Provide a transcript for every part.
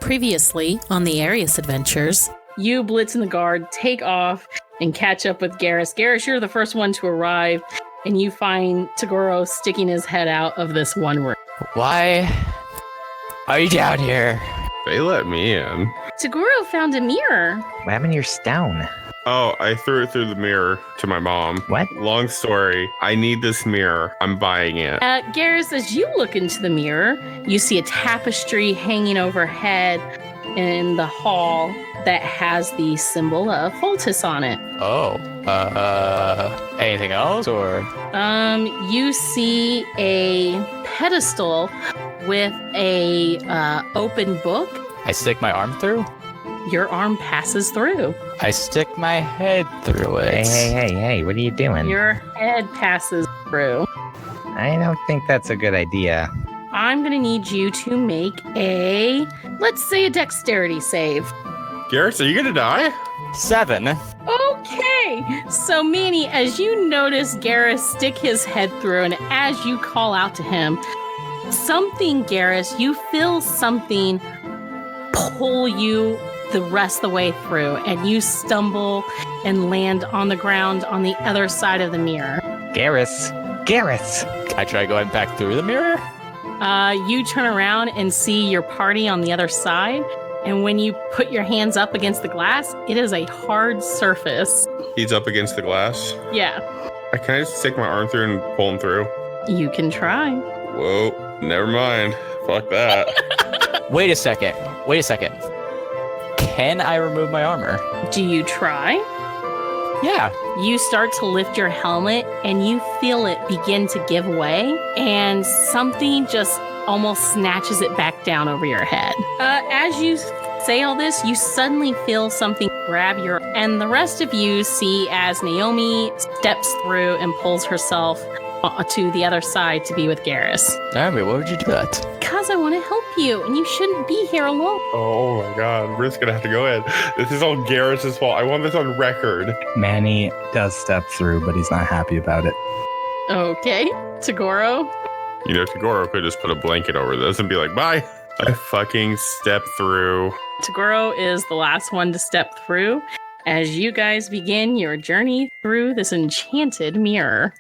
Previously on the Arias adventures, you, Blitz, and the guard take off and catch up with Garrus. Garrus, you're the first one to arrive, and you find Tagoro sticking his head out of this one room. Why are you down here? They let me in. Tagoro found a mirror. What happened to your stone? Oh, I threw it through the mirror to my mom. What? Long story. I need this mirror. I'm buying it. Garrus, as you look into the mirror, you see a tapestry hanging overhead in the hall that has the symbol of Voltus on it. Oh, anything else or? You see a pedestal with a open book. I stick my arm through? Your arm passes through. I stick my head through it. Hey, what are you doing? Your head passes through. I don't think that's a good idea. I'm going to need you to make let's say a dexterity save. Garrus, are you gonna die? 7. Okay, so Manny, as you notice Garrus stick his head through, and as you call out to him, Garrus, you feel something pull you the rest of the way through, and you stumble and land on the ground on the other side of the mirror. Garrus! I try going back through the mirror? You turn around and see your party on the other side, and when you put your hands up against the glass, it is a hard surface. He's up against the glass. Yeah. Can I just stick my arm through and pull him through? You can try. Whoa, never mind. Fuck that. Wait a second. Can I remove my armor? Do you try? Yeah. You start to lift your helmet and you feel it begin to give way, and something just almost snatches it back down over your head. As you say all this, you suddenly feel something grab your, and the rest of you see as Naomi steps through and pulls herself to the other side to be with Garrus. Naomi, why would you do that? Because I want to help you, and you shouldn't be here alone. Oh my god, we're just gonna have to go in. This is all Garrus' fault. I want this on record. Manny does step through, but he's not happy about it. Okay, Tagoro. You know, Tagoro could just put a blanket over this and be like, bye. I fucking step through. Tagoro is the last one to step through as you guys begin your journey through this enchanted mirror.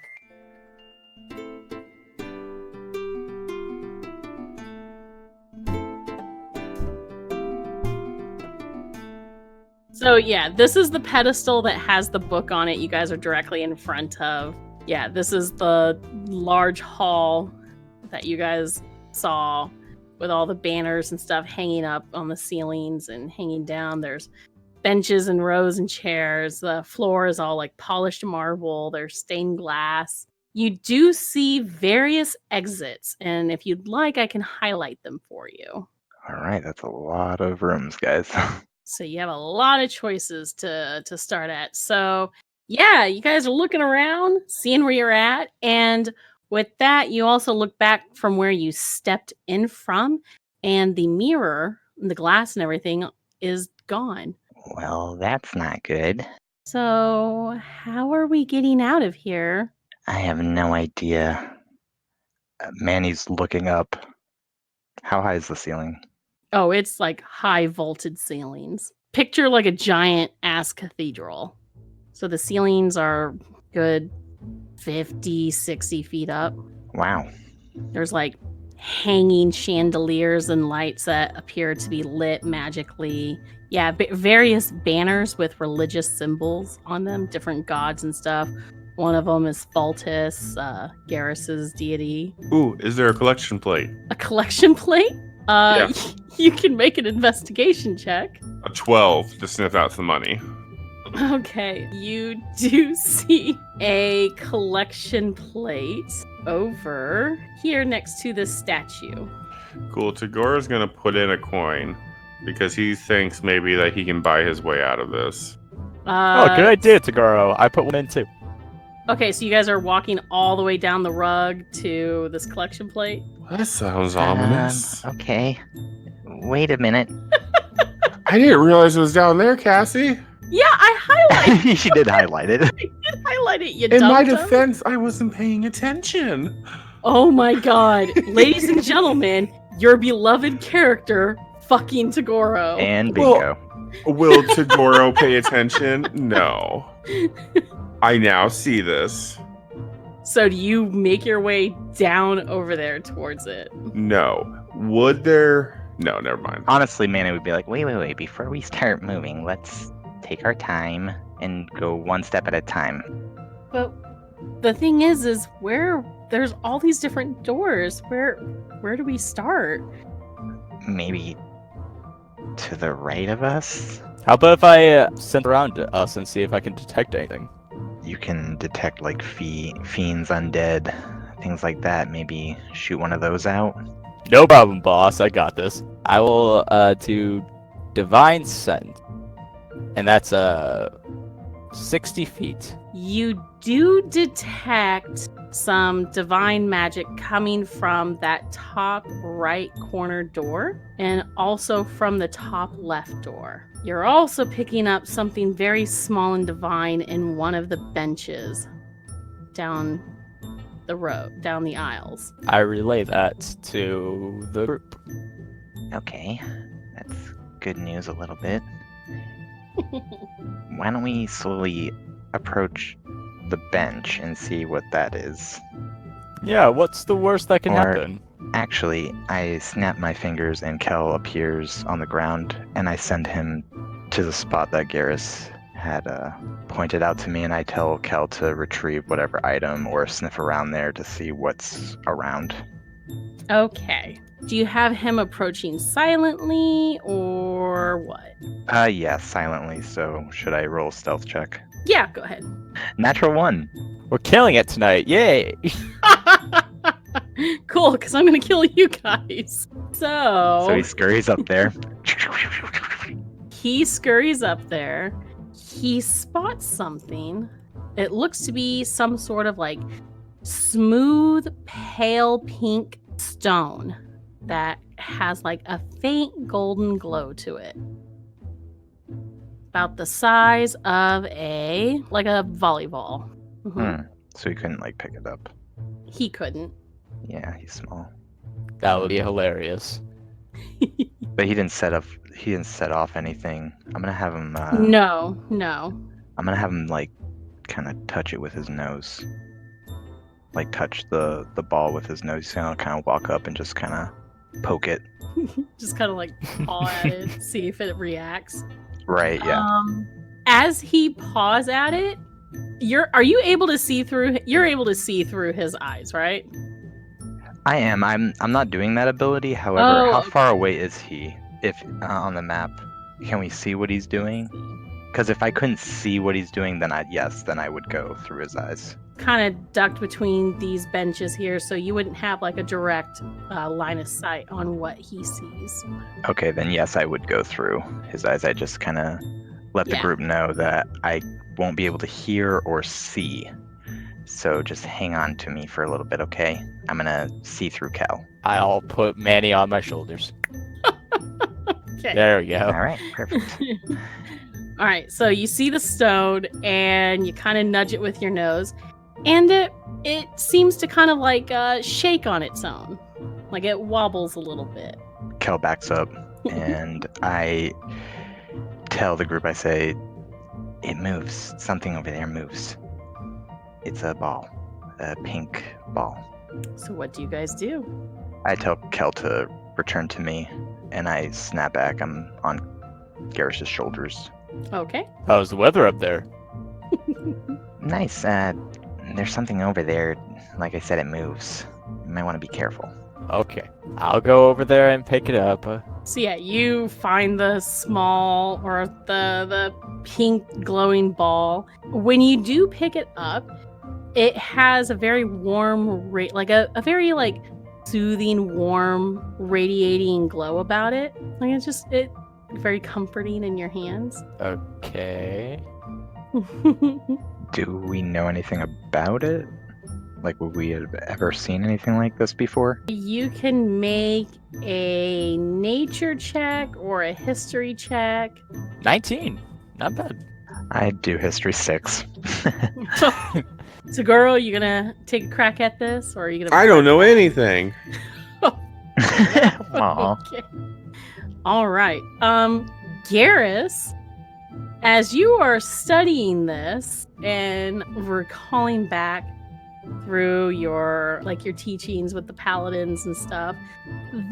So yeah, this is the pedestal that has the book on it you guys are directly in front of. Yeah, this is the large hall that you guys saw with all the banners and stuff hanging up on the ceilings and hanging down. There's benches and rows and chairs. The floor is all like polished marble. There's stained glass. You do see various exits, and if you'd like, I can highlight them for you. All right, that's a lot of rooms, guys. So you have a lot of choices to start at. So yeah, you guys are looking around, seeing where you're at. And with that, you also look back from where you stepped in from, and the mirror, the glass and everything is gone. Well, that's not good. So how are we getting out of here? I have no idea. Manny's looking up. How high is the ceiling? Oh, it's like high vaulted ceilings. Picture like a giant ass cathedral. So the ceilings are good 50, 60 feet up. Wow. There's like hanging chandeliers and lights that appear to be lit magically. Yeah, various banners with religious symbols on them, different gods and stuff. One of them is Voltus, Garrus's deity. Ooh, is there a collection plate? A collection plate? Yeah. You can make an investigation check. A 12 to sniff out some money. Okay, you do see a collection plate over here next to this statue. Cool. Tagoro's gonna put in a coin because he thinks maybe that he can buy his way out of this. Good idea, Tagoro. I put one in too. Okay, so you guys are walking all the way down the rug to this collection plate? That sounds ominous. Okay. Wait a minute. I didn't realize it was down there, Cassie. Yeah, I highlighted She did highlight it. I did highlight it, you In my dum-dum. defense, I wasn't paying attention. Oh my god. Ladies and gentlemen, your beloved character, fucking Tagoro. And Well- bingo. Will Tagoro pay attention? No. I now see this. So do you make your way down over there towards it? No. Would there? No, never mind. Honestly, Manny would be like, wait. Before we start moving, let's take our time and go one step at a time. But the thing is where there's all these different doors. Where do we start? Maybe to the right of us? How about if I send around us and see if I can detect anything? You can detect like fiends, undead, things like that. Maybe shoot one of those out. No problem, boss. I got this. I will do divine scent, and that's 60 feet. You do detect some divine magic coming from that top right corner door and also from the top left door. You're also picking up something very small and divine in one of the benches down the road, down the aisles. I relay that to the group. Okay, that's good news a little bit. Why don't we slowly approach the bench and see what that is? Yeah, what's the worst that can Or- happen? Actually, I snap my fingers and Kel appears on the ground, and I send him to the spot that Garrus had pointed out to me, and I tell Kel to retrieve whatever item or sniff around there to see what's around. Okay. Do you have him approaching silently or what? Yeah, silently, so should I roll stealth check? Yeah, go ahead. Natural 1! We're killing it tonight. Yay! Cool, because I'm going to kill you guys. So he scurries up there. He scurries up there. He spots something. It looks to be some sort of like smooth, pale pink stone that has like a faint golden glow to it. About the size of a volleyball. Mhm. So he couldn't like pick it up. He couldn't. Yeah, he's small. That would be hilarious. But he didn't set off anything. I'm gonna have him No. I'm gonna have him like kind of touch it with his nose. Like touch the ball with his nose. He's gonna kind of walk up and just kind of poke it. Just kind of like paw at it, see if it reacts. Right, yeah. As he paws at it, are you able to see through? You're able to see through his eyes, right? I am. I'm not doing that ability. However, Oh, how okay. far away is he? If on the map, can we see what he's doing? Because if I couldn't see what he's doing, then I would go through his eyes. Kind of ducked between these benches here, so you wouldn't have like a direct line of sight on what he sees. Okay, then yes, I would go through his eyes. I just kind of let the Yeah. group know that I won't be able to hear or see. So just hang on to me for a little bit, okay? I'm gonna see through Cal. I'll put Manny on my shoulders. Okay. There we go. All right, perfect. All right, so you see the stone and you kind of nudge it with your nose, and it seems to kind of like shake on its own, like it wobbles a little bit. Cal backs up, and I tell the group, I say, it moves. Something over there moves. It's a ball, a pink ball. So what do you guys do? I tell Kel to return to me, and I snap back. I'm on Garrus's shoulders. Okay. How's the weather up there? Nice. There's something over there. Like I said, it moves. You might want to be careful. Okay. I'll go over there and pick it up. So yeah, you find the small or the pink glowing ball. When you do pick it up, it has a very warm, like a very like soothing, warm, radiating glow about it. Like it's very comforting in your hands. Okay. Do we know anything about it? Like, would we have ever seen anything like this before? You can make a nature check or a history check. 19. Not bad. I do history 6. So, girl, you gonna take a crack at this, or are you gonna? I don't know anything. Aw. Okay. All right. Garrus, as you are studying this and recalling back through your teachings with the paladins and stuff,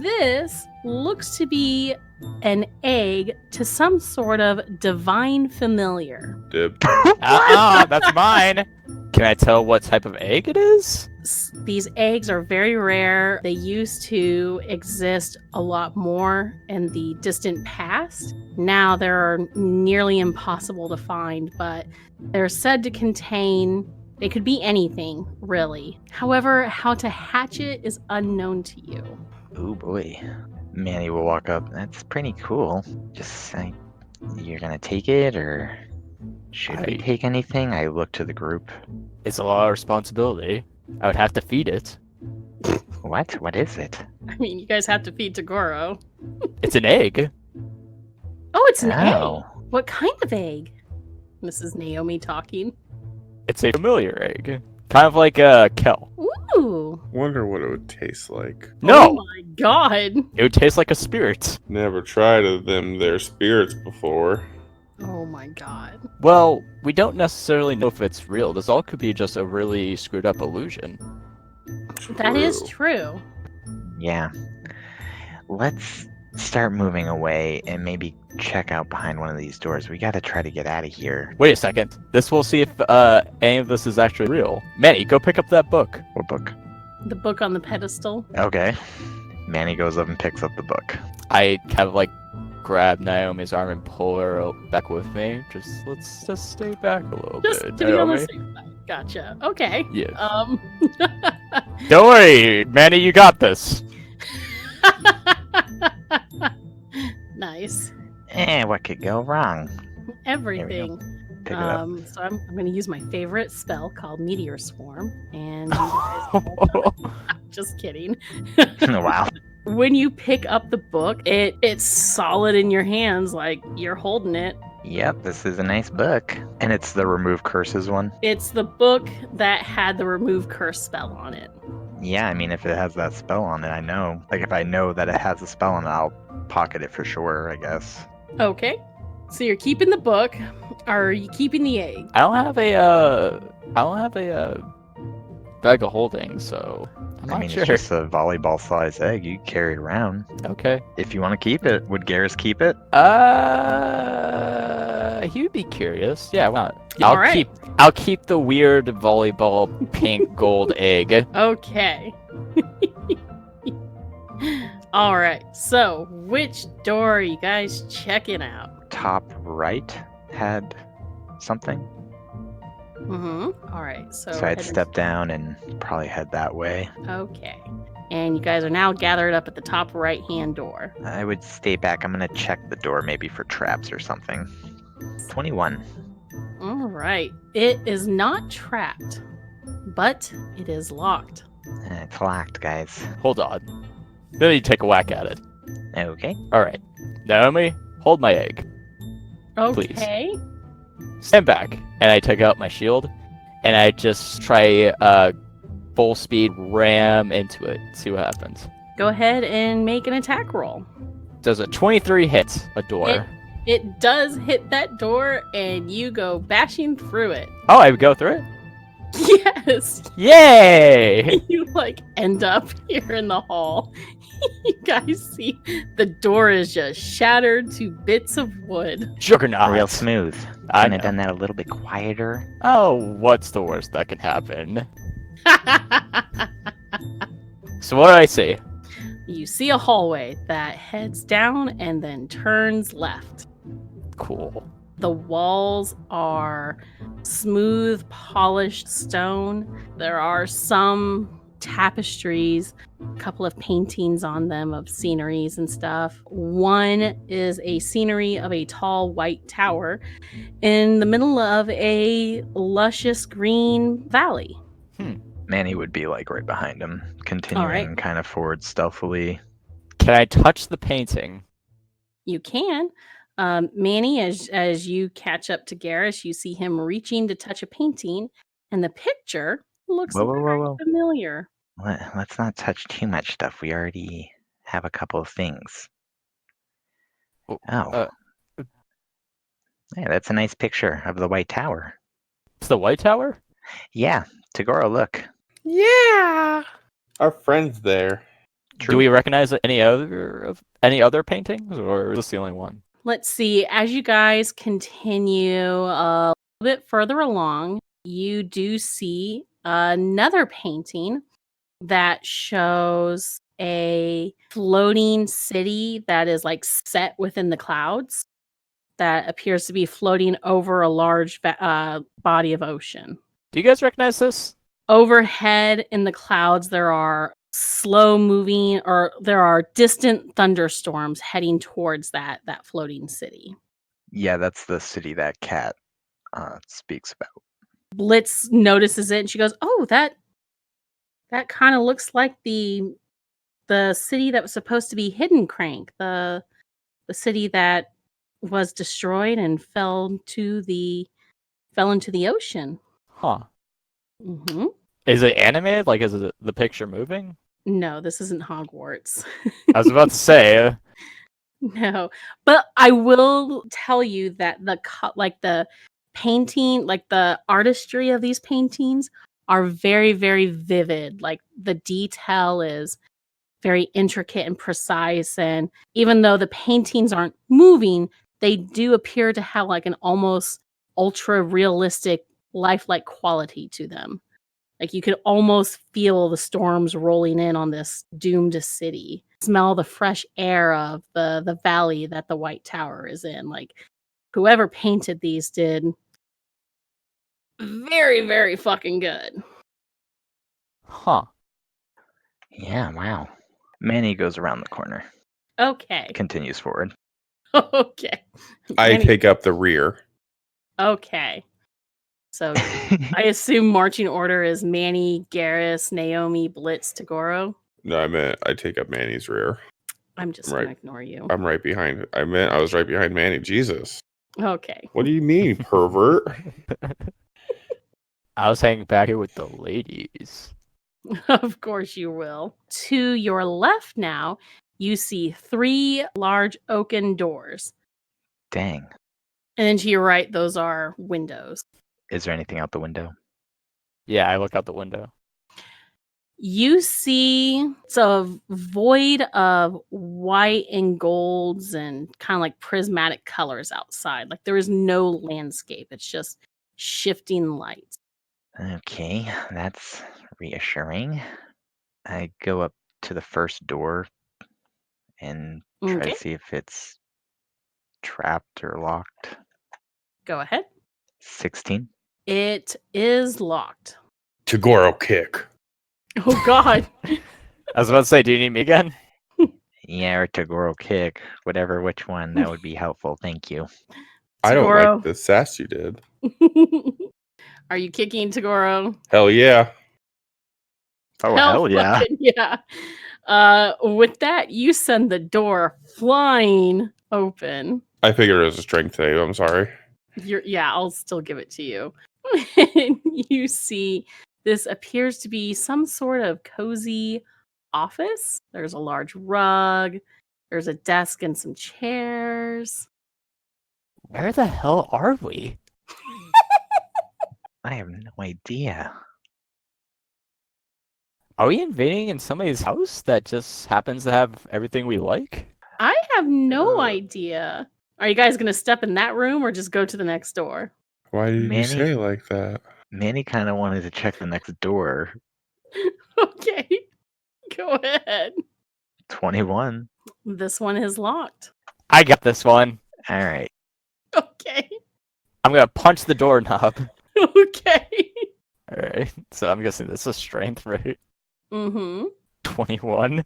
this looks to be an egg to some sort of divine familiar. Dib. That's mine. Can I tell what type of egg it is? These eggs are very rare. They used to exist a lot more in the distant past. Now they're nearly impossible to find, but they're said to contain, it could be anything, really. However, how to hatch it is unknown to you. Oh boy. Manny will walk up. That's pretty cool. You're gonna take it, or should we take anything? I look to the group. It's a lot of responsibility. I would have to feed it. What? What is it? I mean, you guys have to feed Tagoro. It's an egg. Oh, it's an egg. Oh. What kind of egg? Mrs. Naomi talking. It's a familiar egg. Kind of like a Kel. Ooh. Wonder what it would taste like. No! Oh my god. It would taste like a spirit. Never tried of them their spirits before. Oh my god. Well, we don't necessarily know if it's real. This all could be just a really screwed up illusion. That is true. Yeah. Let's start moving away and maybe check out behind one of these doors. We gotta try to get out of here. Wait a second. This will see if any of this is actually real. Manny, go pick up that book. What book? The book on the pedestal. Okay. Manny goes up and picks up the book. I kind of grab Naomi's arm and pull her back with me. Let's just stay back a little Just bit. to be on the Naomi. safe side. Gotcha. Okay. Yes. Don't worry, Manny, you got this. Nice. What could go wrong? Everything. Pick it up. So I'm going to use my favorite spell called Meteor Swarm, and you guys just kidding. Wow. When you pick up the book, it's solid in your hands, like you're holding it. Yep, this is a nice book. And it's the Remove Curses one? It's the book that had the Remove Curse spell on it. Yeah, I mean, if it has that spell on it, I know. If I know that it has a spell on it, I'll pocket it for sure, I guess. Okay. So you're keeping the book. Are you keeping the egg? I don't have a bag of holding, so I'm not sure. It's just a volleyball-sized egg. You can carry it around. Okay. If you want to keep it, would Garrus keep it? He would be curious. Yeah, why not? All right. I'll keep the weird volleyball pink gold egg. Okay. All right. So, which door are you guys checking out? Top right had something. All right. So I'd step down and probably head that way. Okay. And you guys are now gathered up at the top right-hand door. I would stay back. I'm going to check the door maybe for traps or something. 21. All right. It is not trapped, but it is locked. It's locked, guys. Hold on. Let me take a whack at it. Okay. All right. Naomi, hold my egg. Okay. Stand back. And I take out my shield, and I just try full speed ram into it. See what happens. Go ahead and make an attack roll. Does a 23 hit a door? It does hit that door, and you go bashing through it. Oh, I would go through it? Yes. Yay! You end up here in the hall. You guys see the door is just shattered to bits of wood. Juggernaut. Real smooth. I Couldn't know. have done that a little bit quieter. Oh, what's the worst that can happen? So what do I see? You see a hallway that heads down and then turns left. Cool. The walls are smooth, polished stone. There are some tapestries, a couple of paintings on them of sceneries and stuff. One is a scenery of a tall white tower in the middle of a luscious green valley. Manny would be right behind him, continuing kind of forward stealthily. Can I touch the painting? You can. Manny, as you catch up to Garrus, you see him reaching to touch a painting, and the picture looks very familiar. Let's not touch too much stuff. We already have a couple of things. Oh, Oh. Yeah, that's a nice picture of the White Tower. it's the White Tower? Yeah, Tagoro, look. Yeah. Our friend's there. Do we recognize any other paintings, or is this the only one? Let's see. As you guys continue a little bit further along, you do see another painting that shows a floating city that is like set within the clouds that appears to be floating over a large body of ocean. Do you guys recognize this? Overhead in the clouds, there are slow moving, or there are distant thunderstorms heading towards that floating city. Yeah, that's the city that Cat speaks about. Blitz notices it and she goes, "Oh, that kind of looks like the city that was supposed to be Hidden Crank, the city that was destroyed and fell into the ocean." Huh. Hmm. Is it animated? Like, is the picture moving? No, this isn't Hogwarts. I was about to say. No, but I will tell you that the painting, like the artistry of these paintings are very, very vivid. Like the detail is very intricate and precise, and even though the paintings aren't moving, they do appear to have like an almost ultra realistic, lifelike quality to them. Like you could almost feel the storms rolling in on this doomed city. Smell the fresh air of the valley that the White Tower is in. Like whoever painted these did very, very fucking good. Huh. Yeah, wow. Manny goes around the corner, Okay. continues forward. Okay. I take up the rear. Okay. So I assume marching order is Manny, Garrus, Naomi, Blitz, Tagoro. No, I meant I take up Manny's rear. I'm just Right. gonna ignore you. I'm right behind. I meant I was right behind Manny. Jesus. Okay. What do you mean, pervert? I was hanging back here with the ladies. Of course you will. To your left now, you see 3 large oaken doors. Dang. And then to your right, those are windows. Is there anything out the window? Yeah, I look out the window. You see it's a void of white and golds and kind of like prismatic colors outside. Like there is no landscape. It's just shifting lights. Okay, that's reassuring. I go up to the first door and try Okay, to see if it's trapped or locked. go ahead. 16. It is locked. Tagoro kick. Oh God. I was about to say, do you need me again? Yeah, or Tagoro kick, whatever, which one, that would be helpful. Thank you. I don't Tagoro. like the sass you did. Are you kicking Tagoro? Hell yeah. Oh, hell yeah. fucking yeah. With that, you send the door flying open. I figured it was a strength save. I'm sorry. Yeah, I'll still give it to you. You see, this appears to be some sort of cozy office. There's a large rug. There's a desk and some chairs. Where the hell are we? I have no idea. Are we invading in somebody's house that just happens to have everything we like? I have no idea. Are you guys going to step in that room or just go to the next door? Why did Manny? you say it like that? Manny kind of wanted to check the next door. Okay, go ahead. 21. This one is locked. I got this one. All right. Okay. I'm gonna punch the doorknob. Okay. Alright, so I'm guessing this is strength, right? Mm-hmm. 21.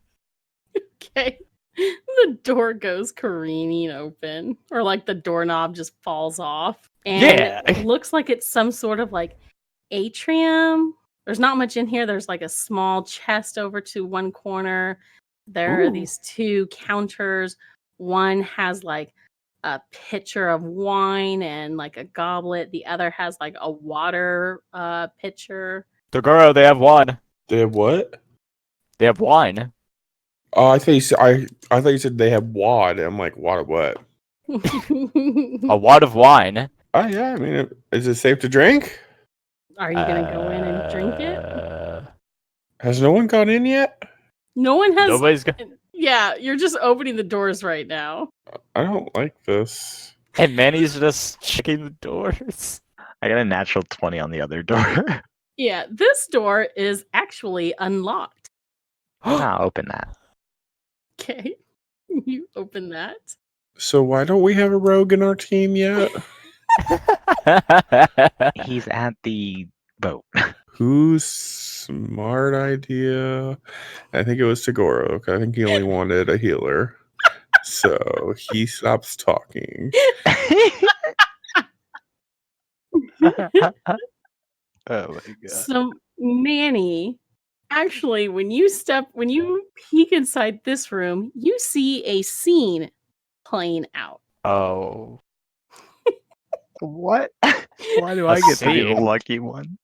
Okay. The door goes careening open, or like the doorknob just falls off. And Yeah. it looks like it's some sort of like atrium. There's not much in here. There's like a small chest over to one corner. There are Ooh. these 2 counters. One has like a pitcher of wine and like a goblet. The other has like a water pitcher. Toguro, they have wine. They have what? They have wine. Oh, I thought you said I thought you said they have wad. I'm like, wad of what? A wad of wine. Oh yeah, I mean, is it safe to drink? Are you gonna go in and drink it? Has no one gone in yet? No one has. Nobody's got. Yeah, you're just opening the doors right now. I don't like this. And Manny's just checking the doors. I got a natural 20 on the other door. Yeah, this door is actually unlocked. I'll open that. Okay, you open that. So why don't we have a rogue in our team yet? He's at the boat. Whose smart idea? I think it was Tagoro. I think he only wanted a healer. So he stops talking. Oh my god. So, Manny, actually, when you peek inside this room, you see a scene playing out. Oh. What? Why do A I get to be the scene? lucky one?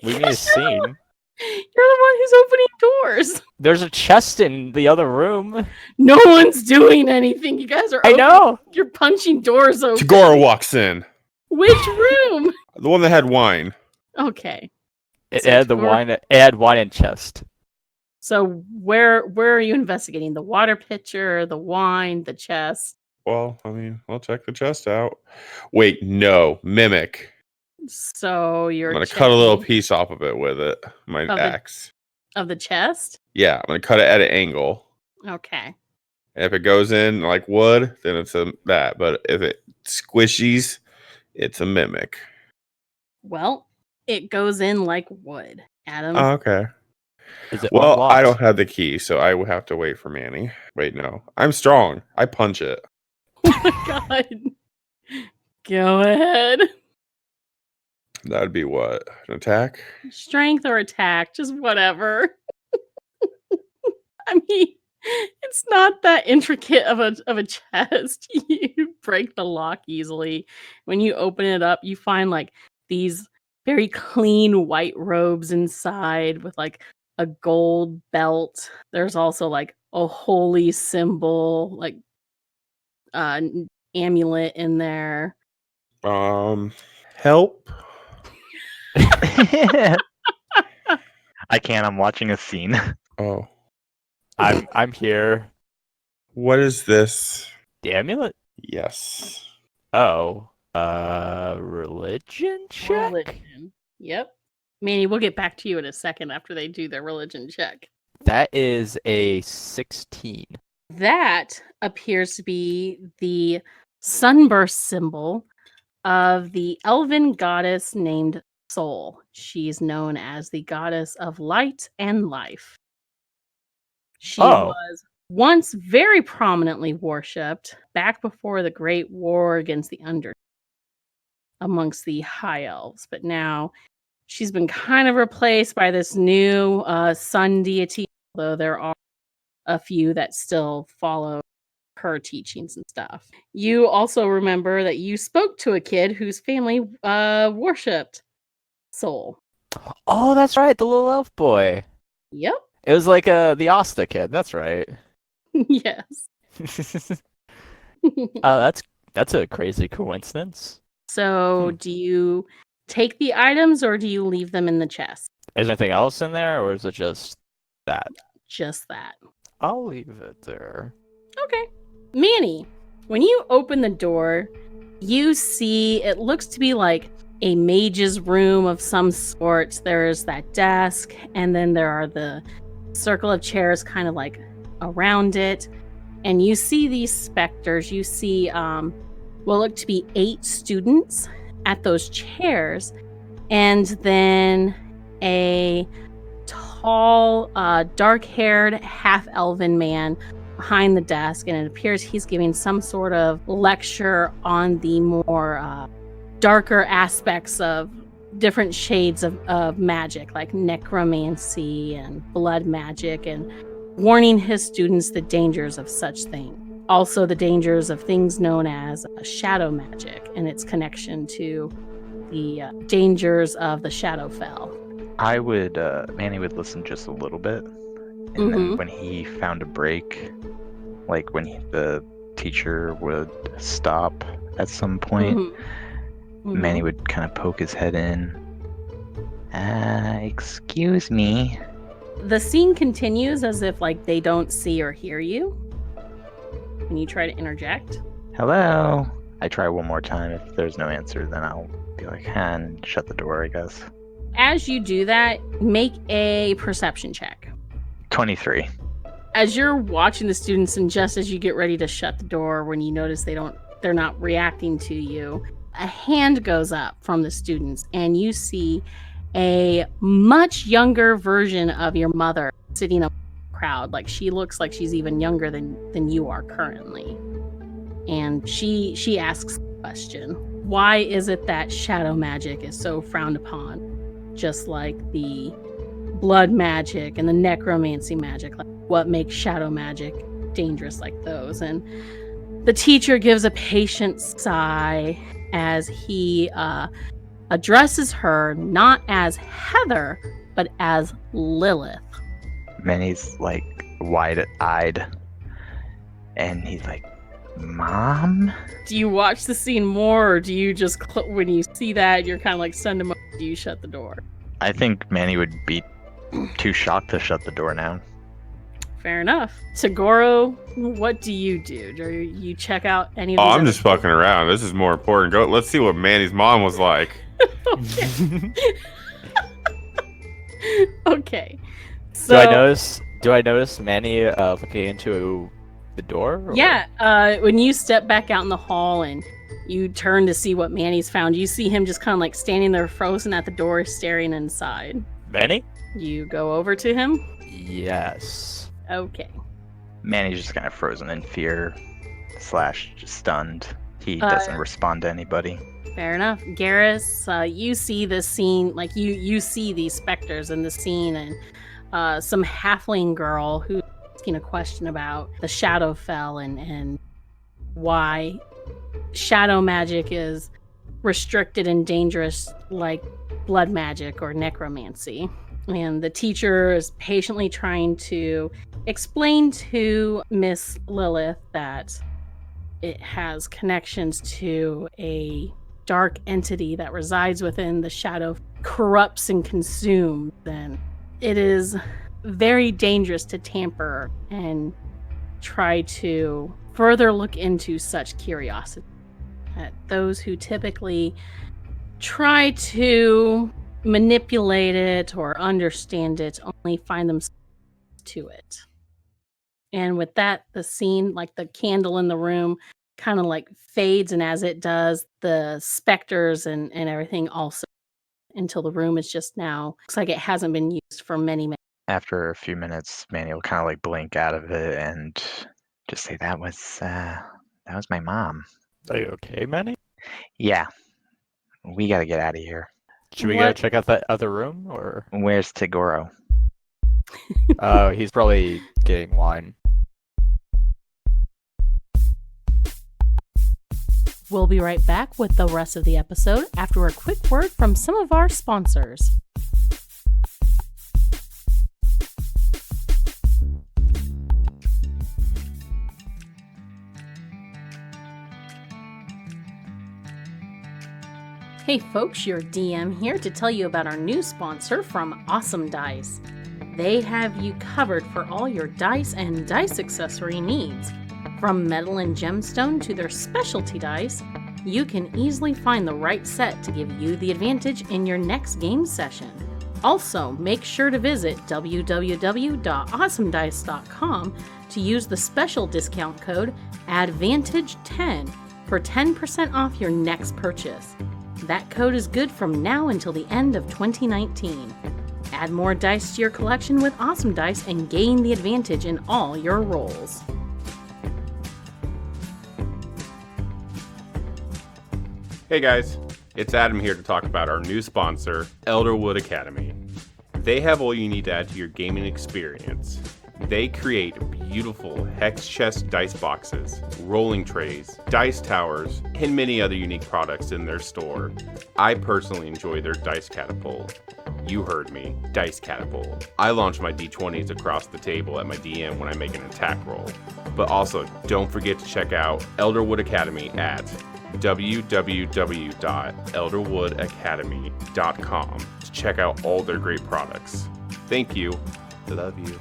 We need a scene. You're the one who's opening doors. There's a chest in the other room. No one's doing anything. You guys are. I know. You're punching doors open. Tagoro walks in. Which room? The one that had wine. Okay. It So had the Tor- wine. It had wine in chest. So where are you investigating? The water pitcher, the wine, the chest. Well, I mean, I'll check the chest out. Wait, no. Mimic. So you're. I'm going to cut a little checking piece off of it with it. My Of the- axe. of the chest. Yeah, I'm going to cut it at an angle. Okay. And if it goes in like wood, then it's that. But if it squishies, it's a mimic. Well, it goes in like wood, Adam. Oh, okay. Is it Well, unlocked? I don't have the key, so I will have to wait for Manny. Wait, no. I'm strong. I punch it. Oh my god. Go ahead. That'd be what? An attack? Strength or attack, just whatever. I mean, it's not that intricate of a chest. You break the lock easily. When you open it up, you find like these very clean white robes inside with like a gold belt. There's also like a holy symbol, like amulet in there. Help? I can't. I'm watching a scene. Oh. I'm here. What is this? The amulet? Yes. Oh. Religion check? Religion. Yep. Manny, we'll get back to you in a second after they do their religion check. That is a 16. That appears to be the sunburst symbol of the elven goddess named Sol. She's known as the goddess of light and life. She was once very prominently worshipped back before the Great War against the Under amongst the high elves, but now she's been kind of replaced by this new sun deity, although there are a few that still follow her teachings and stuff. You also remember that you spoke to a kid whose family worshipped Sol. Oh, that's right. The little elf boy. Yep. It was like the Asta kid. That's right. Yes. That's a crazy coincidence. So do you take the items or do you leave them in the chest? Is there anything else in there, or is it just that? Just that. I'll leave it there. Okay. Manny, when you open the door, you see it looks to be like a mage's room of some sort. There's that desk, and then there are the circle of chairs kind of like around it. And you see these specters. You see what look to be 8 students at those chairs, and then a tall, dark-haired, half-elven man behind the desk, and it appears he's giving some sort of lecture on the more darker aspects of different shades of magic, like necromancy and blood magic, and warning his students the dangers of such things. Also the dangers of things known as shadow magic and its connection to the dangers of the Shadowfell. I would, Manny would listen just a little bit, and then when he found a break, like when the teacher would stop at some point. Mhm. Manny would kind of poke his head in. Excuse me. The scene continues as if like they don't see or hear you. Can you try to interject? Hello? I try one more time. If there's no answer, then I'll be like, and shut the door, I guess. As you do that, make a perception check. 23. As you're watching the students and just as you get ready to shut the door, when you notice they're not reacting to you, a hand goes up from the students and you see a much younger version of your mother sitting in a crowd. Like she looks like she's even younger than you are currently. And she asks the question, why is it that shadow magic is so frowned upon? Just like the blood magic and the necromancy magic. Like what makes shadow magic dangerous like those? And the teacher gives a patient sigh as he addresses her not as Heather, but as Lilith. Manny's like wide-eyed, and he's like, Mom? Do you watch the scene more, or do you just, when you see that, you're kind of like, send him over, do you shut the door? I think Manny would be too shocked to shut the door now. Fair enough. Tagoro, what do you do? Do you check out any of these? I'm just fucking around. This is more important. Go. Let's see what Manny's mom was like. Okay. So, Do I notice Manny looking into the door? Or? Yeah. When you step back out in the hall and you turn to see what Manny's found, you see him just kind of like standing there frozen at the door, staring inside. Manny? You go over to him? Yes. Okay. Manny's just kind of frozen in fear / just stunned. He doesn't respond to anybody. Fair enough. Garrus, you see this scene, like you see these specters in the scene, and some halfling girl who's asking a question about the Shadowfell and why shadow magic is restricted and dangerous like blood magic or necromancy. And the teacher is patiently trying to explain to Miss Lilith that it has connections to a dark entity that resides within the shadow, corrupts and consumes, and it is very dangerous to tamper and try to further look into such curiosity. That those who typically try to manipulate it or understand it only find themselves to it. And with that, the scene, like the candle in the room, kind of like fades, and as it does, the specters and everything also, until the room is just now, looks like it hasn't been used for many minutes. After a few minutes, Manny will kind of like blink out of it and just say, that was my mom. Are you okay, Manny? Yeah. We gotta get out of here. Should we go check out that other room, or? Where's Tagoro? Oh, he's probably getting wine. We'll be right back with the rest of the episode after a quick word from some of our sponsors. Hey folks, your DM here to tell you about our new sponsor from Awesome Dice. They have you covered for all your dice and dice accessory needs. From metal and gemstone to their specialty dice, you can easily find the right set to give you the advantage in your next game session. Also, make sure to visit www.awesomedice.com to use the special discount code ADVANTAGE10 for 10% off your next purchase. That code is good from now until the end of 2019. Add more dice to your collection with Awesome Dice and gain the advantage in all your rolls. Hey guys, it's Adam here to talk about our new sponsor, Elderwood Academy. They have all you need to add to your gaming experience. They create beautiful hex chest dice boxes, rolling trays, dice towers, and many other unique products in their store. I personally enjoy their dice catapult. You heard me, dice catapult. I launch my d20s across the table at my DM when I make an attack roll. But also, don't forget to check out Elderwood Academy at www.elderwoodacademy.com to check out all their great products. Thank you. I love you.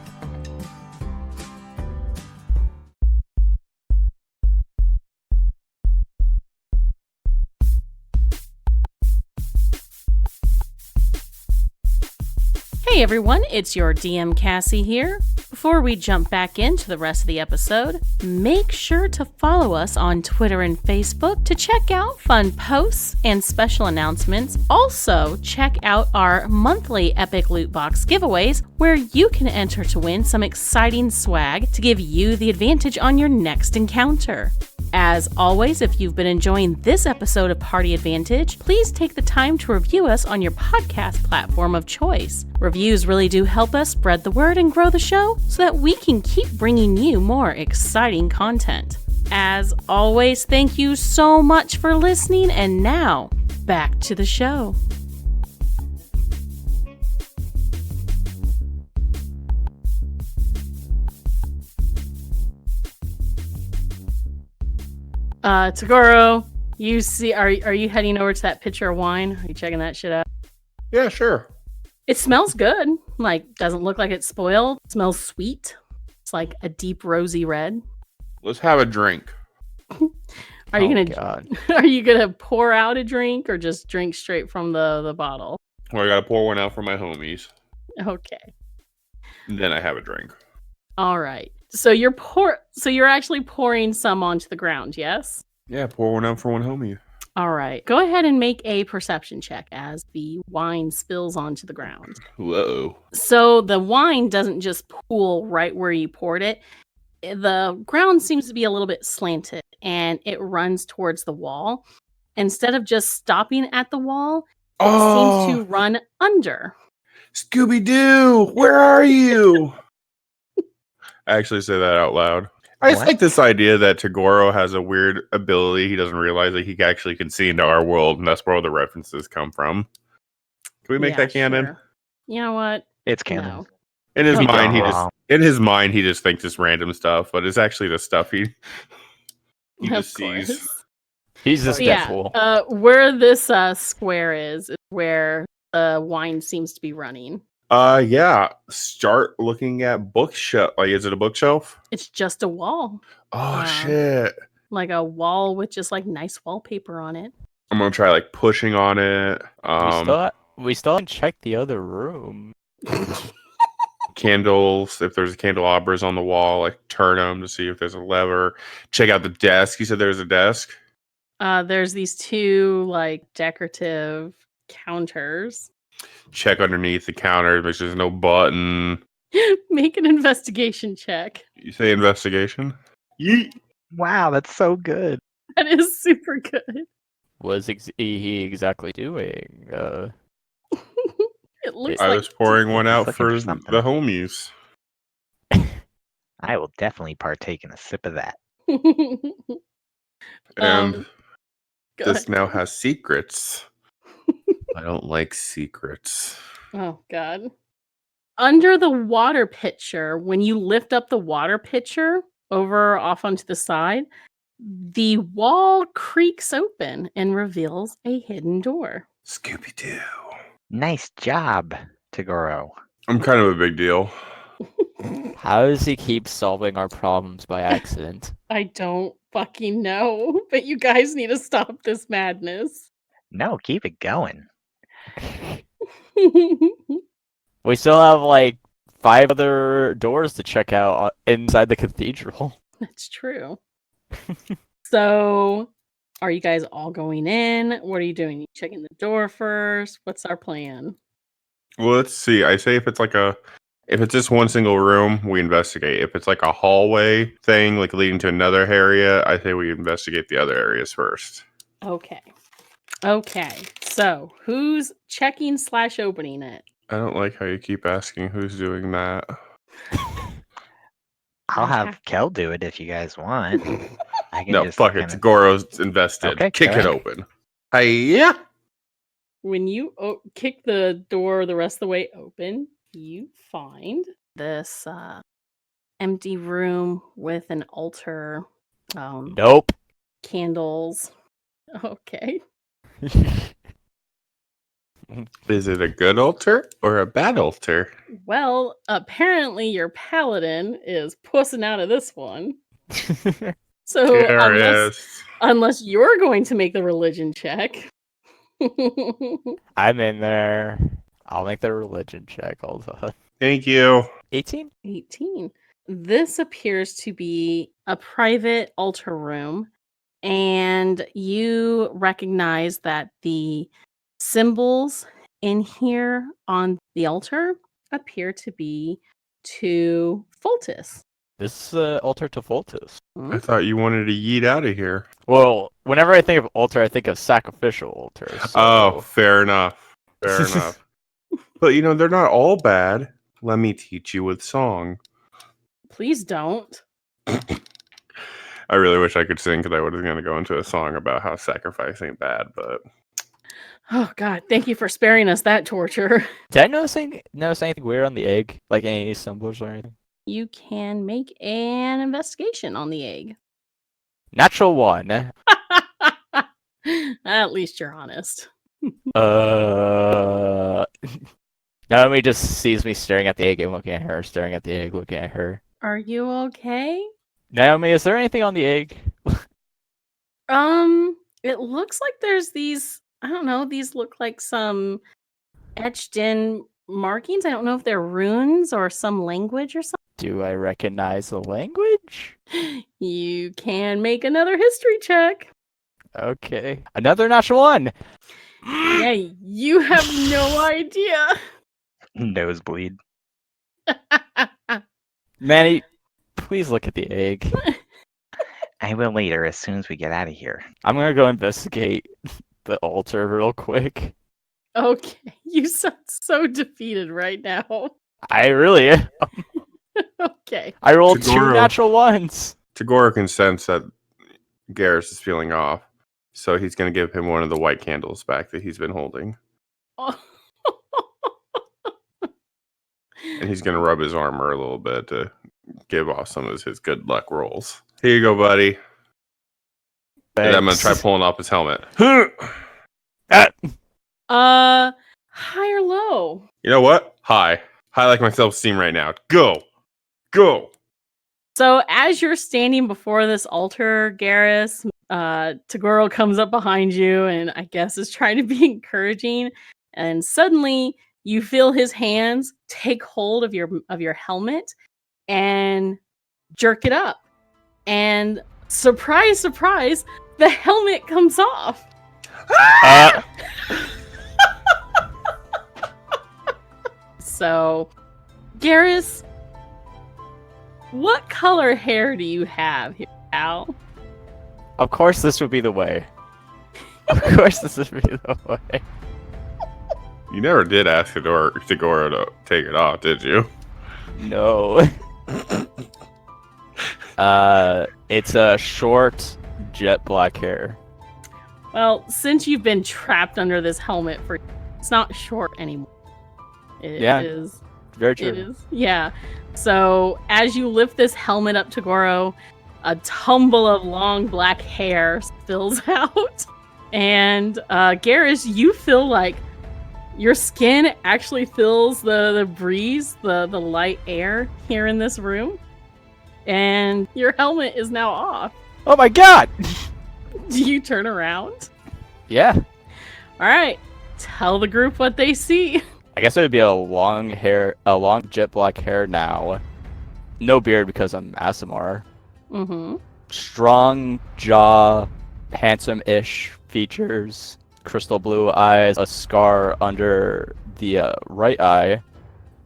Hey everyone, it's your DM Cassie here. Before we jump back into the rest of the episode, make sure to follow us on Twitter and Facebook to check out fun posts and special announcements. Also, check out our monthly Epic Loot Box giveaways where you can enter to win some exciting swag to give you the advantage on your next encounter. As always, if you've been enjoying this episode of Party Advantage, please take the time to review us on your podcast platform of choice. Reviews really do help us spread the word and grow the show so that we can keep bringing you more exciting content. As always, thank you so much for listening, and now, back to the show. Tagoro, you see, are you heading over to that pitcher of wine? Are you checking that shit out? Yeah, sure. It smells good. Like, doesn't look like it's spoiled. It smells sweet. It's like a deep rosy red. Let's have a drink. Are you God. are you gonna pour out a drink or just drink straight from the bottle? Well, I gotta pour one out for my homies. Okay. And then I have a drink. All right. So you're actually pouring some onto the ground, yes? Yeah, pour one out for one homie. All right. Go ahead and make a perception check as the wine spills onto the ground. Whoa. So the wine doesn't just pool right where you poured it. The ground seems to be a little bit slanted and it runs towards the wall. Instead of just stopping at the wall, it seems to run under. Scooby-Doo, where are you? I actually say that out loud. I just like this idea that Tagoro has a weird ability. He doesn't realize that he actually can see into our world, and that's where all the references come from. Can we make that canon? Sure. You know what? It's canon. No. In his Okay. mind, he just thinks it's random stuff, but it's actually the stuff he just sees. Course. He's just Yeah. fool. Where this square is where the wine seems to be running. Yeah. Start looking at bookshelf. Like, is it a bookshelf? It's just a wall. Oh shit! Like a wall with just like nice wallpaper on it. I'm gonna try like pushing on it. We still haven't checked the other room. Candles. If there's candelabras on the wall, like turn them to see if there's a lever. Check out the desk. You said there's a desk. There's these two like decorative counters. Check underneath the counter. Make sure there's no button. Make an investigation check. You say investigation? Yeet. Wow, that's so good. That is super good. What is he exactly doing? It looks I like was pouring one out looking for for something. the homies. I will definitely partake in a sip of that. And Go this ahead. now has secrets. I don't like secrets. Oh god. Under the water pitcher, when you lift up the water pitcher over off onto the side, the wall creaks open and reveals a hidden door. Scooby-Doo. Nice job, Tagoro. I'm kind of a big deal. How does he keep solving our problems by accident? I don't fucking know, but you guys need to stop this madness. No, keep it going. We still have like 5 other doors to check out inside the cathedral. That's true. So, are you guys all going in? What are you doing? You checking the door first? What's our plan? Well, let's see. I say if it's just one single room, we investigate. If it's like a hallway thing, like leading to another area, I say we investigate the other areas first. Okay. So, who's checking / opening it? I don't like how you keep asking who's doing that. I'll have Kel do it if you guys want. I can No, just fuck it. kinda- Goro's invested. Okay, Kick go it ahead. open. Hiya! When you kick the door the rest of the way open, you find this empty room with an altar, Nope. candles. Okay. Is it a good altar or a bad altar? Well, apparently your paladin is pussing out of this one. So unless you're going to make the religion check. I'm in there. I'll make the religion check. Hold on. Thank you. 18? 18. This appears to be a private altar room, and you recognize that the symbols in here on the altar appear to be to Foltis. This is altar to Voltus. I thought you wanted to yeet out of here. Well, whenever I think of altar, I think of sacrificial altar. So... Oh, fair enough. Fair enough. But they're not all bad. Let me teach you with song. Please don't. I really wish I could sing because I was going to go into a song about how sacrifice ain't bad, but... Oh, God. Thank you for sparing us that torture. Did I notice anything weird on the egg? Like any symbols or anything? You can make an investigation on the egg. Natural 1. At least you're honest. Naomi just sees me staring at the egg and looking at her, staring at the egg, looking at her. Are you okay? Naomi, is there anything on the egg? It looks like there's these, I don't know, these look like some etched in markings. I don't know if they're runes or some language or something. Do I recognize the language? You can make another history check. Okay. Another natural 1! Yeah, you have no idea. Nosebleed. Manny, please look at the egg. I will later, as soon as we get out of here. I'm gonna go investigate the altar real quick. Okay, you sound so defeated right now. I really am. Okay. I rolled 2 Tagoro. natural 1s. Tagoro can sense that Garrus is feeling off, so he's going to give him one of the white candles back that he's been holding. Oh. And he's going to rub his armor a little bit to give off some of his good luck rolls. Here you go, buddy. And I'm going to try pulling off his helmet. High or low? You know what? High. High like my self-esteem right now. Go. Go. So as you're standing before this altar, Garrus, Tagoro comes up behind you and I guess is trying to be encouraging. And suddenly you feel his hands take hold of your helmet and jerk it up. And surprise, surprise, the helmet comes off. So, Garrus, what color hair do you have here, Al? Of course this would be the way. Of course this would be the way. You never did ask Tagoro to take it off, did you? No. It's a short, jet black hair. Well, since you've been trapped under this helmet it's not short anymore. It is. Very true. It is. Yeah. So as you lift this helmet up to Goro, a tumble of long black hair spills out. And Garrus, you feel like your skin actually feels the breeze, the light air here in this room. And your helmet is now off. Oh my god! Do you turn around? Yeah. All right. Tell the group what they see. I guess it would be a long jet black hair now. No beard because I'm Asimar. Mm-hmm. Strong jaw, handsome-ish features, crystal blue eyes, a scar under the right eye,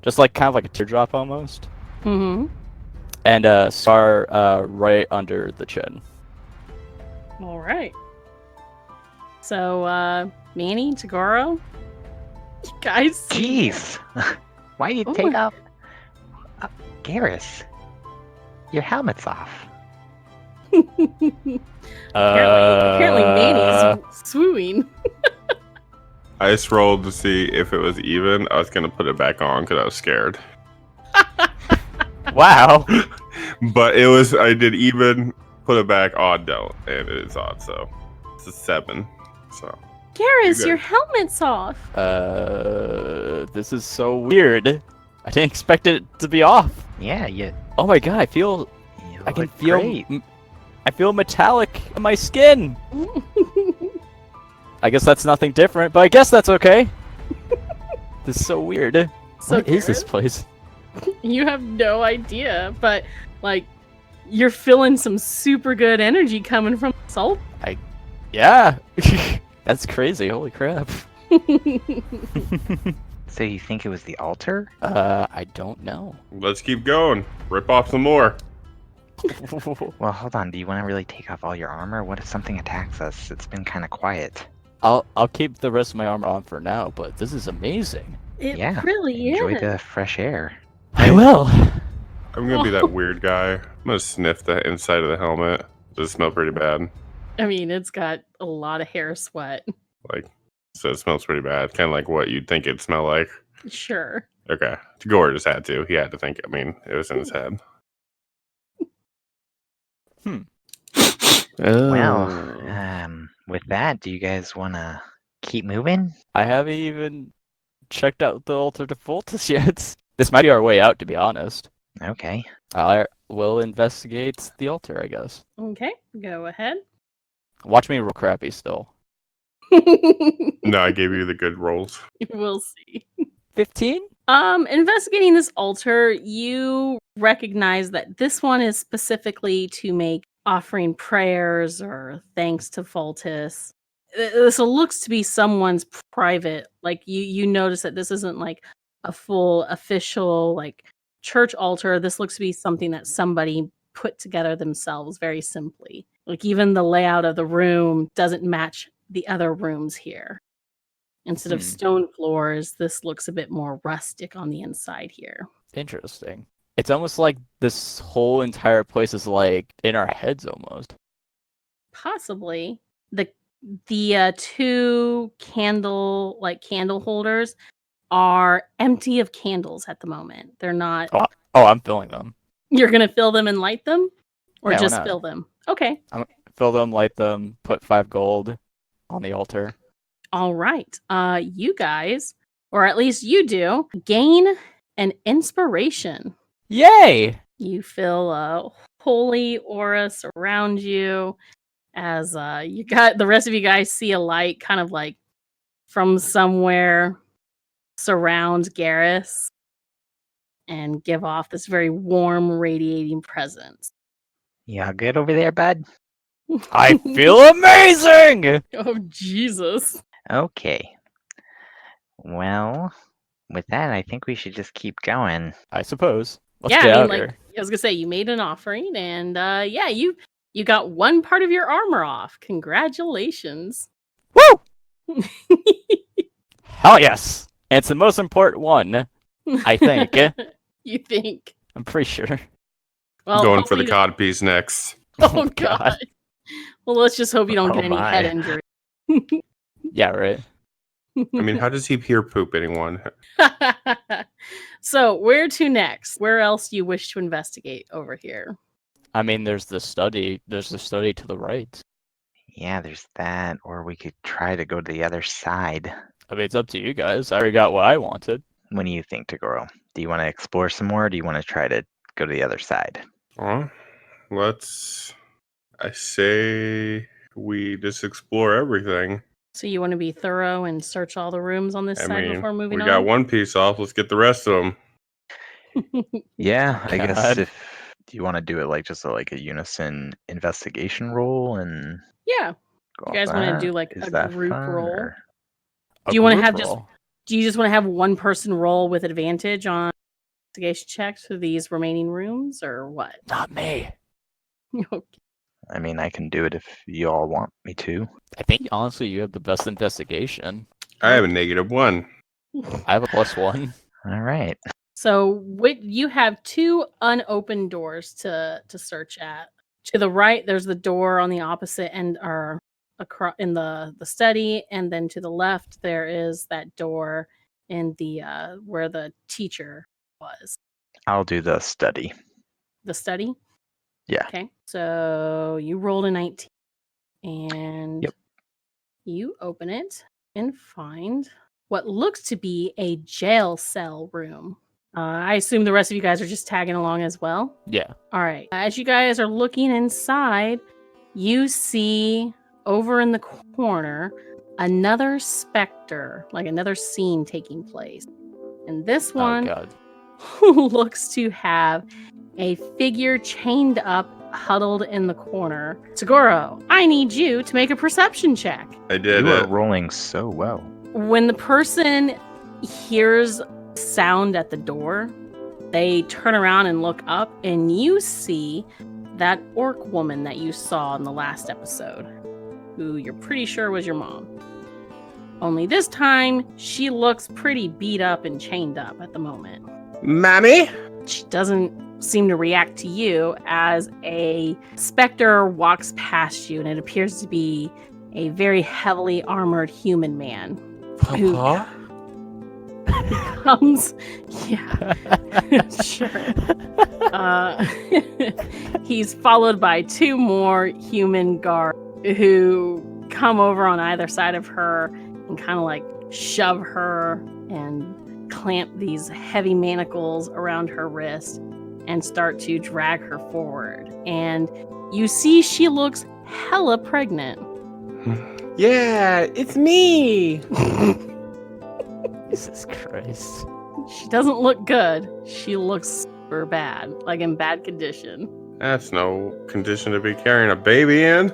just like kind of like a teardrop almost. Mm-hmm. And a scar right under the chin. All right. So, Manny, Tagoro, you guys see Jeez! Why do you take off? Garrus, your helmet's off. apparently Manny's swooning. I just rolled to see if it was even. I was going to put it back on because I was scared. Wow. But it was, I did even, put it back, odd, don't, and it is odd, so it's a 7. So Garrus, good. your helmet's off. This is so weird. I didn't expect it to be off. Yeah, you Oh my god, I can look feel great. I feel metallic in my skin. I guess that's nothing different, but I guess that's okay. This is so weird. So What is this Garrus, place? You have no idea, but like you're feeling some super good energy coming from the soul. Yeah. That's crazy. Holy crap. So you think it was the altar? I don't know. Let's keep going. Rip off some more. Well, hold on. Do you want to really take off all your armor? What if something attacks us? It's been kind of quiet. I'll keep the rest of my armor on for now, but this is amazing. It Yeah, really Enjoy is. the fresh air. I will. I'm gonna be that weird guy. I'm gonna sniff the inside of the helmet. Does it smell pretty bad? I mean, it's got a lot of hair sweat. Like, so it smells pretty bad. Kind of like what you'd think it'd smell like. Sure. Okay. Gore just had to. He had to think. I mean, it was in his head. Well, Oh. with that, do you guys want to keep moving? I haven't even checked out the altar to Voltus yet. This might be our way out, to be honest. Okay. I will investigate the altar, I guess. Okay, go ahead. Watch me roll crappy still. No, I gave you the good rolls. We'll see. 15? Investigating this altar, you recognize that this one is specifically to make offering prayers or thanks to Voltus. This looks to be someone's private. Like you notice that this isn't like a full official like church altar. This looks to be something that somebody put together themselves very simply. Like even the layout of the room doesn't match the other rooms here. Instead of stone floors, this looks a bit more rustic on the inside here. Interesting. It's almost like this whole entire place is like in our heads almost. Possibly. The two candle holders are empty of candles at the moment. They're not. Oh, I'm filling them. You're gonna fill them and light them, or Yeah, why just not? fill them? Okay. Fill them, light them, put 5 gold on the altar. All right. You guys, or at least you do, gain an inspiration. Yay! You feel a holy aura surround you as the rest of you guys see a light kind of like from somewhere surround Garrus and give off this very warm, radiating presence. You all good over there, bud? I feel amazing! Oh, Jesus. Okay. Well, with that, I think we should just keep going. I suppose. Let's Yeah, get I out mean, like, here. I was gonna say, you made an offering, and yeah, you got one part of your armor off. Congratulations. Woo! Hell yes! And it's the most important one, I think. You think? I'm pretty sure. Well, Going for the hopefully- codpiece next. Oh, God. Well, let's just hope you don't Oh, get any my. head injury. Yeah, right. I mean, how does he hear poop anyone? So, where to next? Where else do you wish to investigate over here? I mean, there's the study. There's the study to the right. Yeah, there's that. Or we could try to go to the other side. I mean, it's up to you guys. I already got what I wanted. What do you think, Tagoro? Do you want to explore some more, or do you want to try to go to the other side? I say we just explore everything. So, you want to be thorough and search all the rooms on this I side mean, before moving we on? got one piece off. Let's get the rest of them. Yeah, I guess God. if do you want to do it like just like a unison investigation roll and Yeah. go You guys off wanna that? do, like, Is a that group fun, roll? or- A Do you wanna group have just- roll. Do you just want to have one person roll with advantage on investigation checks for these remaining rooms, or what? Not me. Okay. I mean, I can do it if you all want me to. I think honestly you have the best investigation. I have a -1. I have a +1. All right. So you have two unopened doors to search at. To the right, there's the door on the opposite end, or across in the study, and then to the left there is that door in the where the teacher was. I'll do the study. the study? Yeah. Okay. So you rolled a 19. And Yep. you open it and find what looks to be a jail cell room. I assume the rest of you guys are just tagging along as well? Yeah. All right. As you guys are looking inside, you see over in the corner another specter, like another scene taking place. And this Oh one god. looks to have a figure chained up, huddled in the corner. Tagoro, I need you to make a perception check. I did You are it. rolling so well. When the person hears sound at the door, they turn around and look up, and you see that orc woman that you saw in the last episode, who you're pretty sure was your mom. Only this time, she looks pretty beat up and chained up at the moment. Mammy? She doesn't seem to react to you as a specter walks past you, and it appears to be a very heavily armored human man who Papa? comes. Yeah, sure. He's followed by two more human guards who come over on either side of her and kind of like shove her and clamp these heavy manacles around her wrist and start to drag her forward. And you see she looks hella pregnant. Yeah, it's me. Jesus Christ. She doesn't look good. She looks super bad, like in bad condition. That's no condition to be carrying a baby in.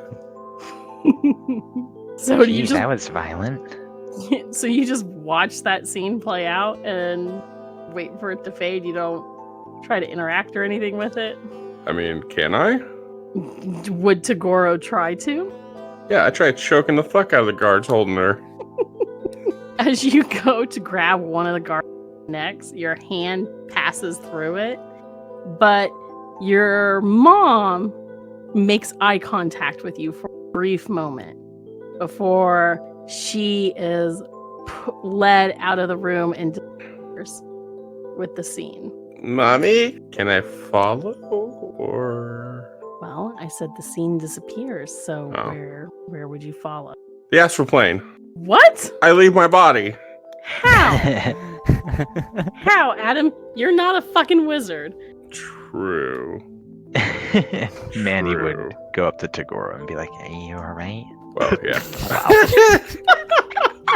So do you Jeez, just that was violent. so you just watch that scene play out and wait for it to fade? You don't try to interact or anything with it? I mean, can I? Would Tagoro try to? Yeah, I tried choking the fuck out of the guards holding her. As you go to grab one of the guards' necks, your hand passes through it, but your mom makes eye contact with you for a brief moment before she is led out of the room and disappears with the scene. Mommy, can I follow or Well, I said the scene disappears, so Oh. where would you follow? the astral plane? What? I leave my body. How? How, Adam? You're not a fucking wizard. True. Manny True. would go up to Tagoro and be like, "Are you alright?" Well, yeah.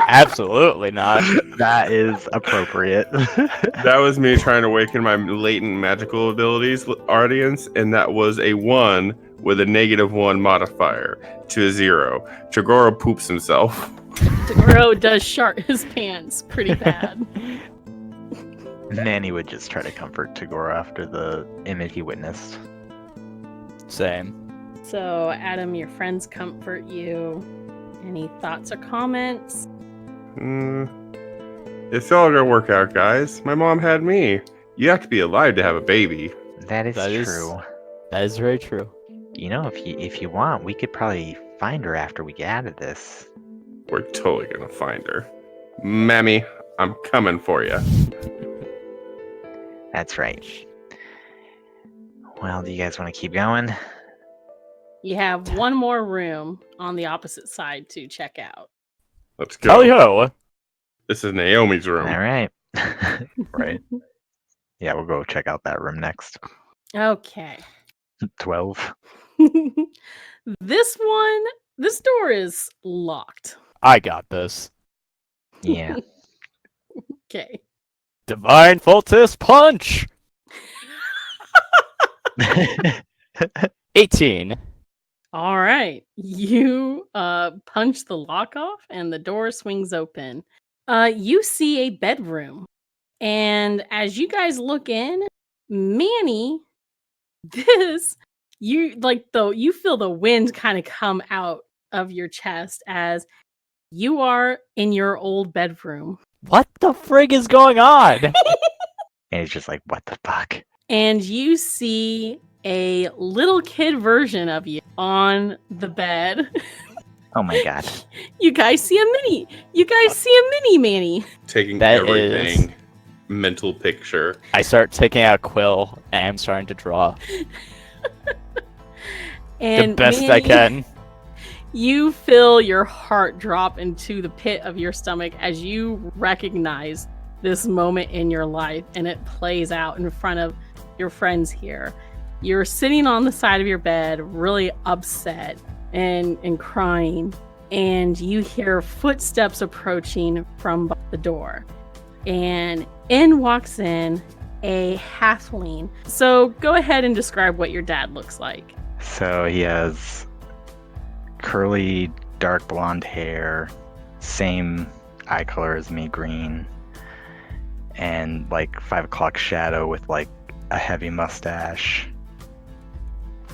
Absolutely not. That is appropriate. That was me trying to awaken my latent magical abilities, audience, and that was a 1 with a -1 modifier to a 0. Tagoro poops himself. Tagoro does shart his pants pretty bad. Manny would just try to comfort Tagoro after the image he witnessed. Same. So, Adam, your friends comfort you. Any thoughts or comments? It's all gonna work out, guys. My mom had me. You have to be alive to have a baby. That is That is- true. That is very true. You know, if you want, we could probably find her after we get out of this. We're totally gonna find her. Mammy, I'm coming for you. That's right. Well, do you guys want to keep going? You have one more room on the opposite side to check out. Let's go. Tally ho! This is Naomi's room. All right. Right. Yeah, we'll go check out that room next. Okay. 12. This door is locked. I got this. Yeah. Okay. Divine Fultus Punch! 18. All right. You punch the lock off and the door swings open. You see a bedroom. And as you guys look in, Manny, you feel the wind kind of come out of your chest as you are in your old bedroom. What the frig is going on? And he's just like, what the fuck? And you see a little kid version of you on the bed. Oh my god. You guys see a mini Manny. Taking That everything. mental picture. I start taking out a quill and I'm starting to draw And the best I Minnie, can. you feel your heart drop into the pit of your stomach as you recognize this moment in your life, and it plays out in front of your friends here. You're sitting on the side of your bed, really upset and crying, and you hear footsteps approaching from the door. And in walks in a halfling. So go ahead and describe what your dad looks like. So he has curly, dark blonde hair, same eye color as me, green, and like 5 o'clock shadow with like a heavy mustache.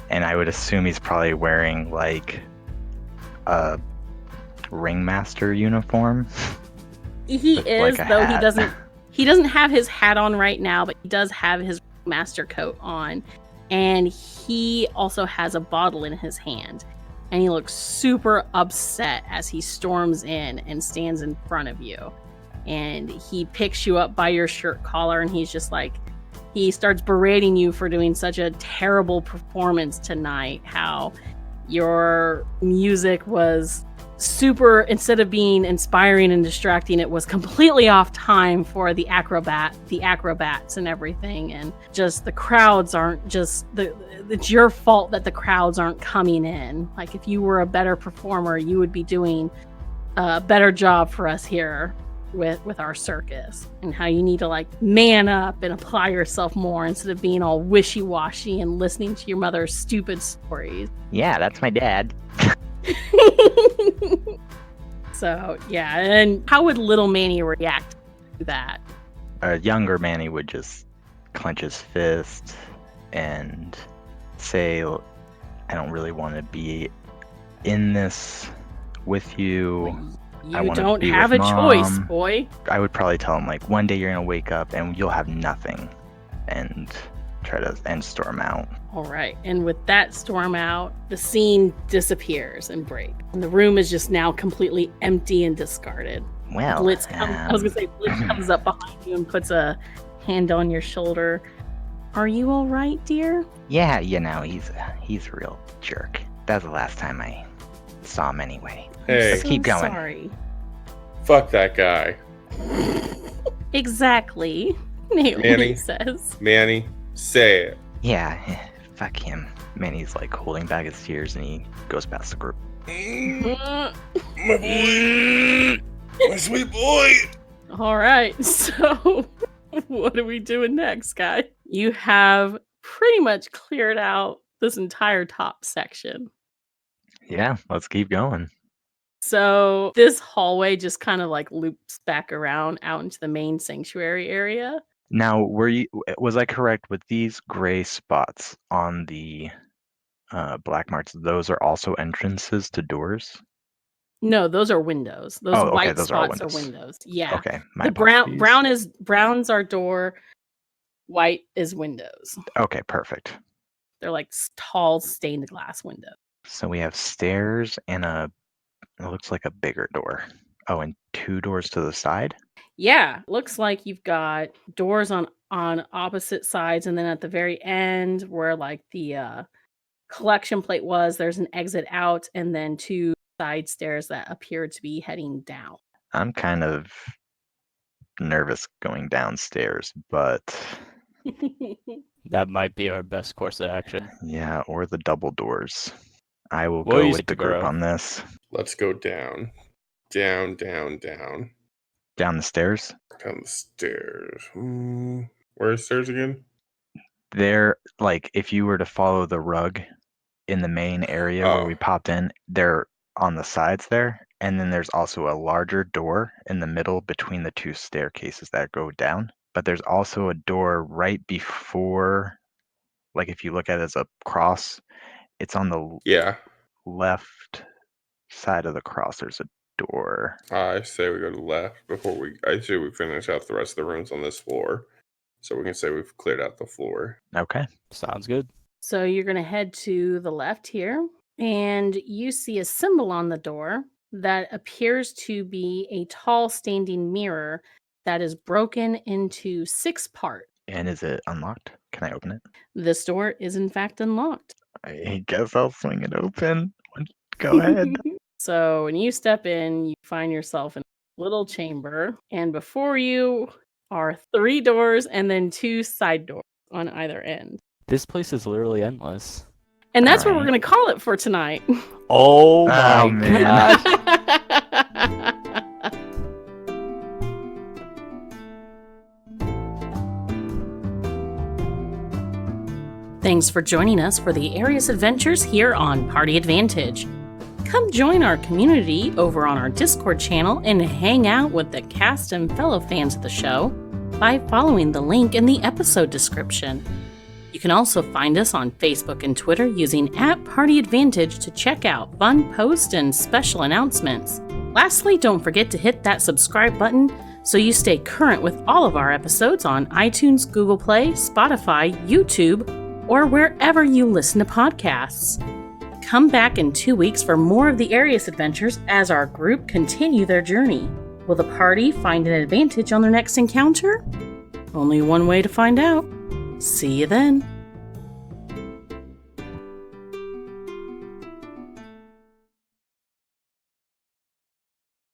And I would assume he's probably wearing like a ringmaster uniform. He with, is, like, a though hat. he doesn't have his hat on right now, but he does have his master coat on. And he also has a bottle in his hand. And he looks super upset as he storms in and stands in front of you. And he picks you up by your shirt collar, and he's just like, he starts berating you for doing such a terrible performance tonight, how your music was super, instead of being inspiring and distracting, it was completely off time for the acrobats and everything, and just the crowds aren't just it's your fault that the crowds aren't coming in. Like, if you were a better performer, you would be doing a better job for us here with our circus, and how you need to like man up and apply yourself more instead of being all wishy-washy and listening to your mother's stupid stories. Yeah, that's my dad. So yeah, and how would little Manny react to that? A younger Manny would just clench his fist and say, I don't really want to be in this with you. I You wanna don't be have a with choice, Mom. boy. I would probably tell him, like, one day you're going to wake up and you'll have nothing, and try to storm out. All right, and with that storm out, the scene disappears and breaks, and the room is just now completely empty and discarded. Well, Blitz comes up behind you and puts a hand on your shoulder. Are you all right, dear? yeah, he's a real jerk. That was the last time I saw him anyway. Hey, So keep going. Sorry. fuck that guy. Exactly. Naomi Manny? says. Manny, say it. Yeah, fuck him. Manny's like holding back his tears, and he goes past the group. Uh, My boy. My sweet boy. All right, so what are we doing next, guy? You have pretty much cleared out this entire top section. Yeah, let's keep going. So this hallway just kind of like loops back around out into the main sanctuary area. Now, was I correct with these gray spots on the black marks? Those are also entrances to doors? No, those are windows. Those Oh, okay, white those are all spots are windows. windows. Yeah. Okay, my The apologies. browns are door, white is windows. Okay, perfect. They're like tall stained glass windows. So we have stairs and it looks like a bigger door. Oh, and 2 doors to the side? Yeah, looks like you've got doors on opposite sides, and then at the very end where like the collection plate was, there's an exit out, and then 2 side stairs that appear to be heading down. I'm kind of nervous going downstairs, but That might be our best course of action. yeah, or the double doors. I will We'll go use with it, the group bro. on this. Let's go down. Down, down, down. Down the stairs? Down the stairs. Where's the stairs again? They're like, if you were to follow the rug in the main area where we popped in, they're on the sides there. And then there's also a larger door in the middle between the 2 staircases that go down. But there's also a door right before, like if you look at it as a cross, it's on the Yeah. left side of the cross. There's a door. I say we go to the left I say we finish out the rest of the rooms on this floor. So we can say we've cleared out the floor. Okay. Sounds good. So you're going to head to the left here, and you see a symbol on the door that appears to be a tall standing mirror that is broken into 6 parts. And is it unlocked? Can I open it? This door is in fact unlocked. I guess I'll swing it open. Go ahead. So when you step in, you find yourself in a little chamber, and before you are 3 doors and then 2 side doors on either end. This place is literally endless. And that's what Alright. we're going to call it for tonight. Oh my man. gosh. Thanks for joining us for the Arias adventures here on Party Advantage. Come join our community over on our Discord channel and hang out with the cast and fellow fans of the show by following the link in the episode description. You can also find us on Facebook and Twitter using @PartyAdvantage to check out fun posts and special announcements. Lastly, don't forget to hit that subscribe button so you stay current with all of our episodes on iTunes, Google Play, Spotify, YouTube, or wherever you listen to podcasts. Come back in 2 weeks for more of the Arias adventures as our group continue their journey. Will the party find an advantage on their next encounter? Only one way to find out. See you then.